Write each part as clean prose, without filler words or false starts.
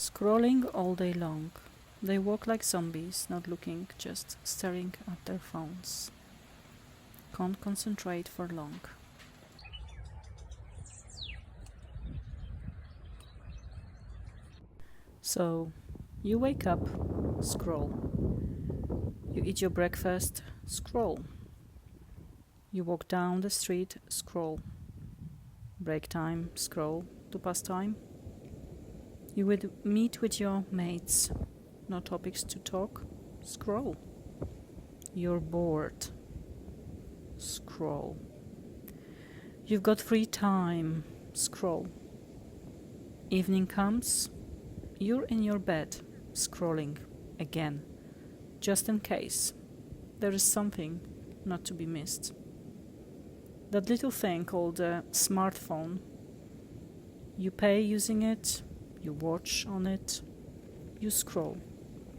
Scrolling all day long. They walk like zombies, not looking, just staring at their phones. Can't concentrate for long. So, you wake up, scroll. You eat your breakfast, scroll. You walk down the street, scroll. Break time, scroll to pass time. You would meet with your mates, no topics to talk, scroll. You're bored, scroll. You've got free time, scroll. Evening comes, you're in your bed, scrolling again, just in case there is something not to be missed. That little thing called a smartphone, you pay using it, you watch on it, you scroll.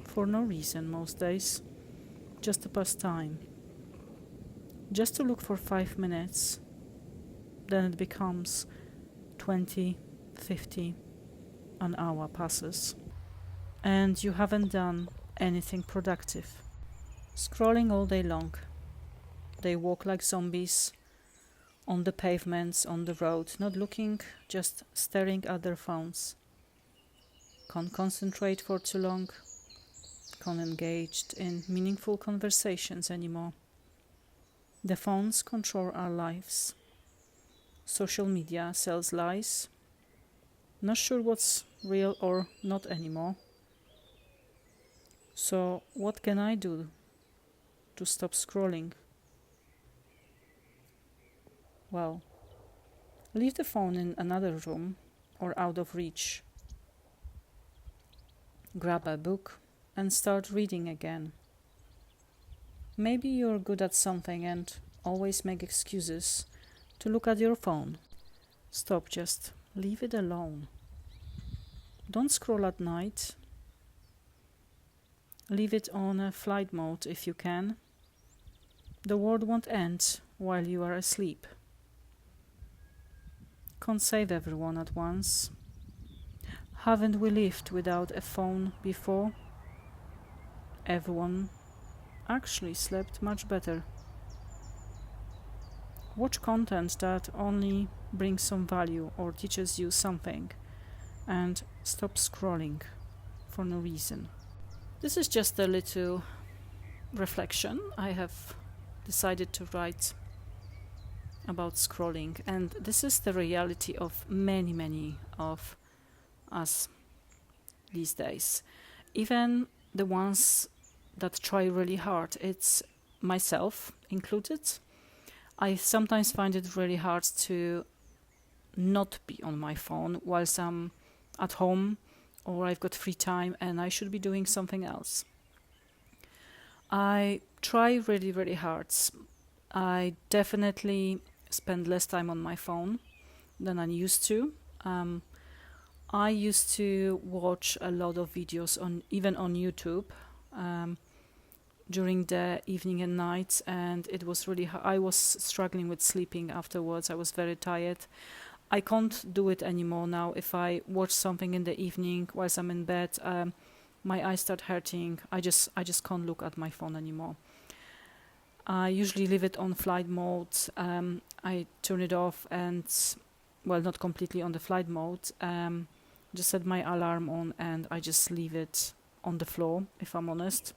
For no reason most days, just to pass time. Just to look for 5 minutes, then it becomes 20, 50, an hour passes. And you haven't done anything productive. Scrolling all day long. They walk like zombies on the pavements, on the road, not looking, just staring at their phones. Can't concentrate for too long. Can't engage in meaningful conversations anymore. The phones control our lives. Social media sells lies. Not sure what's real or not anymore. So what can I do to stop scrolling? Well, leave the phone in another room or out of reach. Grab a book and start reading again. Maybe you're good at something and always make excuses to look at your phone. Stop, just leave it alone. Don't scroll at night. Leave it on a flight mode if you can. The world won't end while you are asleep. Can't save everyone at once. Haven't we lived without a phone before? Everyone actually slept much better. Watch content that only brings some value or teaches you something, and stop scrolling for no reason. This is just a little reflection I have decided to write about scrolling, and this is the reality of many of us these days. Even the ones that try really hard, it's myself included. I sometimes find it really hard to not be on my phone whilst I'm at home or I've got free time and I should be doing something else. I try really hard. I definitely spend less time on my phone than I used to. I used to watch a lot of videos even on YouTube during the evening and nights, and it was really I was struggling with sleeping afterwards. I was very tired. I can't do it anymore now. If I watch something in the evening whilst I'm in bed, my eyes start hurting. I just can't look at my phone anymore. I usually leave it on flight mode. I turn it off and, well, not completely on the flight mode. Just set my alarm on and I just leave it on the floor, if I'm honest.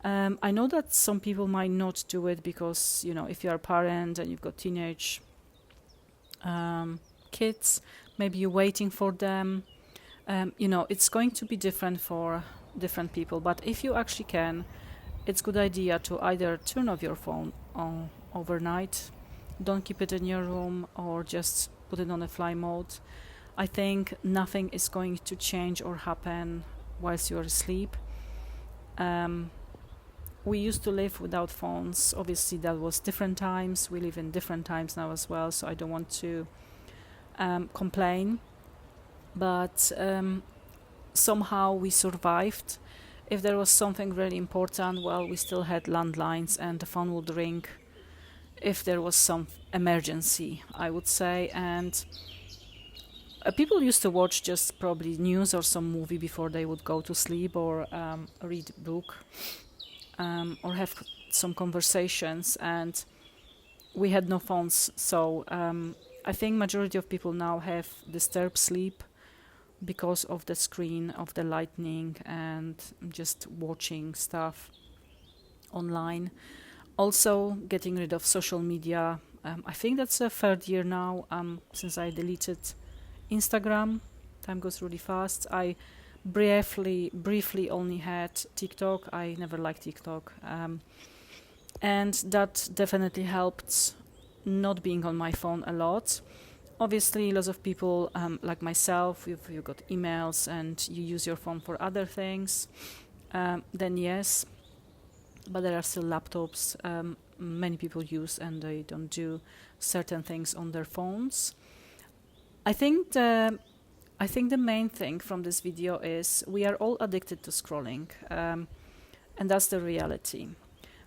I know that some people might not do it because, if you're a parent and you've got teenage kids, maybe you're waiting for them. It's going to be different for different people. But if you actually can, it's a good idea to either turn off your phone overnight, don't keep it in your room, or just put it on a fly mode. I think nothing is going to change or happen whilst you're asleep. We used to live without phones. Obviously, that was different times. We live in different times now as well, so I don't want to complain. But somehow we survived. If there was something really important, well, we still had landlines and the phone would ring if there was some emergency, I would say. And people used to watch just probably news or some movie before they would go to sleep, or read a book, or have some conversations, and we had no phones. So I think majority of people now have disturbed sleep because of the screen, of the lightning, and just watching stuff online. Also, getting rid of social media. I think that's the third year now since I deleted Instagram. Time goes really fast. I briefly only had TikTok. I never liked TikTok. And that definitely helped not being on my phone a lot. Obviously, lots of people like myself, if you got emails and you use your phone for other things, then yes. But there are still laptops many people use, and they don't do certain things on their phones. I think the main thing from this video is we are all addicted to scrolling, and that's the reality.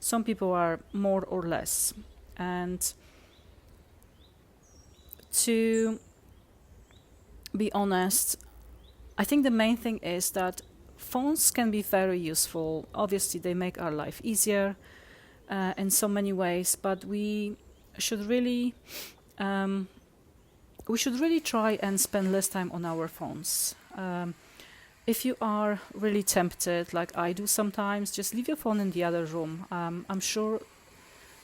Some people are more or less, and to be honest, I think the main thing is that phones can be very useful. Obviously, they make our life easier in so many ways, but we should really try and spend less time on our phones. If you are really tempted, like I do sometimes, just leave your phone in the other room. I'm sure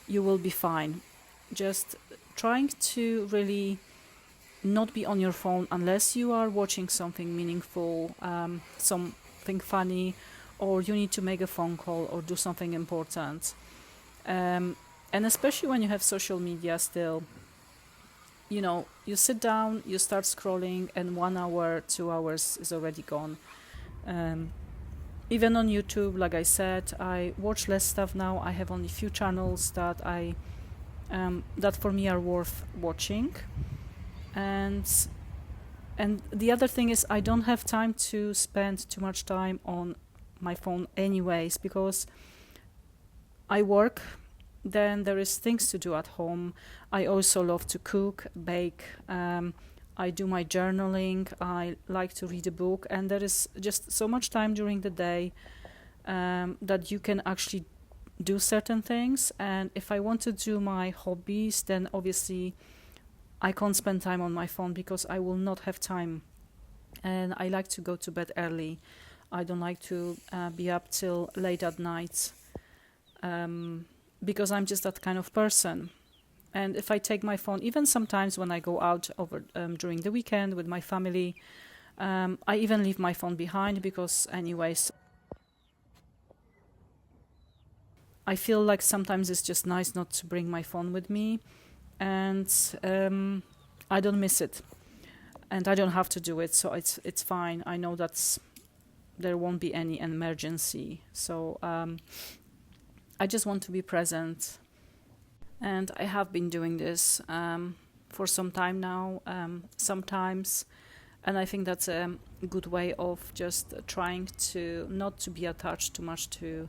you will be fine. Just trying to really not be on your phone unless you are watching something meaningful, something funny, or you need to make a phone call or do something important. And especially when you have social media still, you sit down, you start scrolling, and 1 hour, 2 hours is already gone. Even on YouTube, like I said, I watch less stuff now. I have only few channels that that for me are worth watching. And the other thing is I don't have time to spend too much time on my phone anyways, because I work, then there is things to do at home. I also love to cook, bake, I do my journaling, I like to read a book, and there is just so much time during the day that you can actually do certain things. And if I want to do my hobbies, then obviously I can't spend time on my phone because I will not have time. And I like to go to bed early. I don't like to be up till late at night, because I'm just that kind of person. And if I take my phone, even sometimes when I go out over during the weekend with my family, I even leave my phone behind, because anyways, I feel like sometimes it's just nice not to bring my phone with me, and I don't miss it, and I don't have to do it, so it's fine. I know there won't be any emergency, so I just want to be present. And I have been doing this for some time now, sometimes, and I think that's a good way of just trying to not to be attached too much to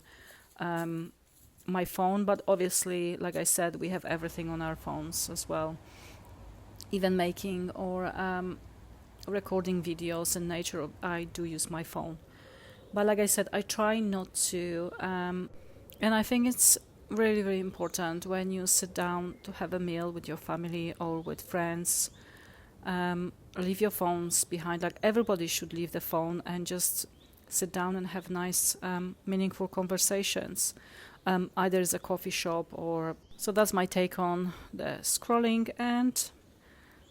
my phone. But obviously, like I said, we have everything on our phones as well, even making or recording videos in nature. I do use my phone, but like I said, I try not to, and I think it's really, really important when you sit down to have a meal with your family or with friends, leave your phones behind. Like everybody should leave the phone and just sit down and have nice, meaningful conversations. Either it's a coffee shop or... So that's my take on the scrolling and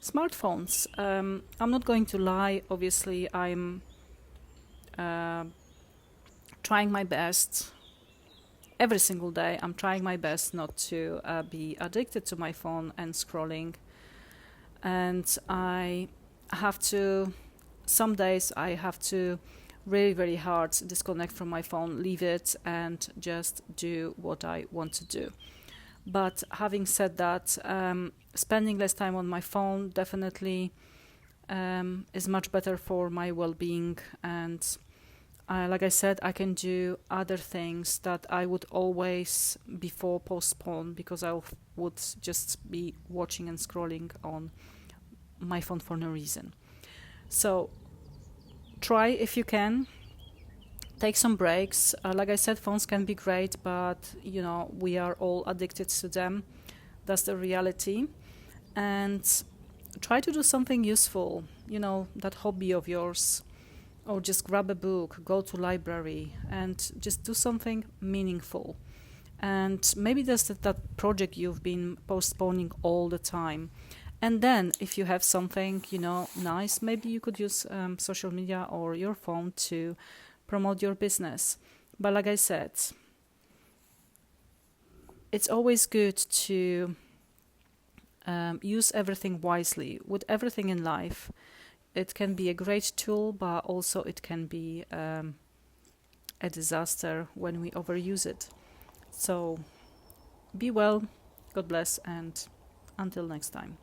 smartphones. I'm not going to lie. Obviously, I'm trying my best. Every single day, I'm trying my best not to be addicted to my phone and scrolling. And some days I have to really, very hard disconnect from my phone, leave it, and just do what I want to do. But having said that, spending less time on my phone definitely is much better for my well-being. And like I said, I can do other things that I would always before postpone, because I would just be watching and scrolling on my phone for no reason. So try if you can. Take some breaks. Like I said, phones can be great, but we are all addicted to them. That's the reality. And try to do something useful, that hobby of yours, or just grab a book, go to library, and just do something meaningful. And maybe that's that project you've been postponing all the time. And then, if you have something, nice, maybe you could use social media or your phone to promote your business. But like I said, it's always good to use everything wisely. With everything in life, it can be a great tool, but also it can be a disaster when we overuse it. So be well, God bless, and until next time.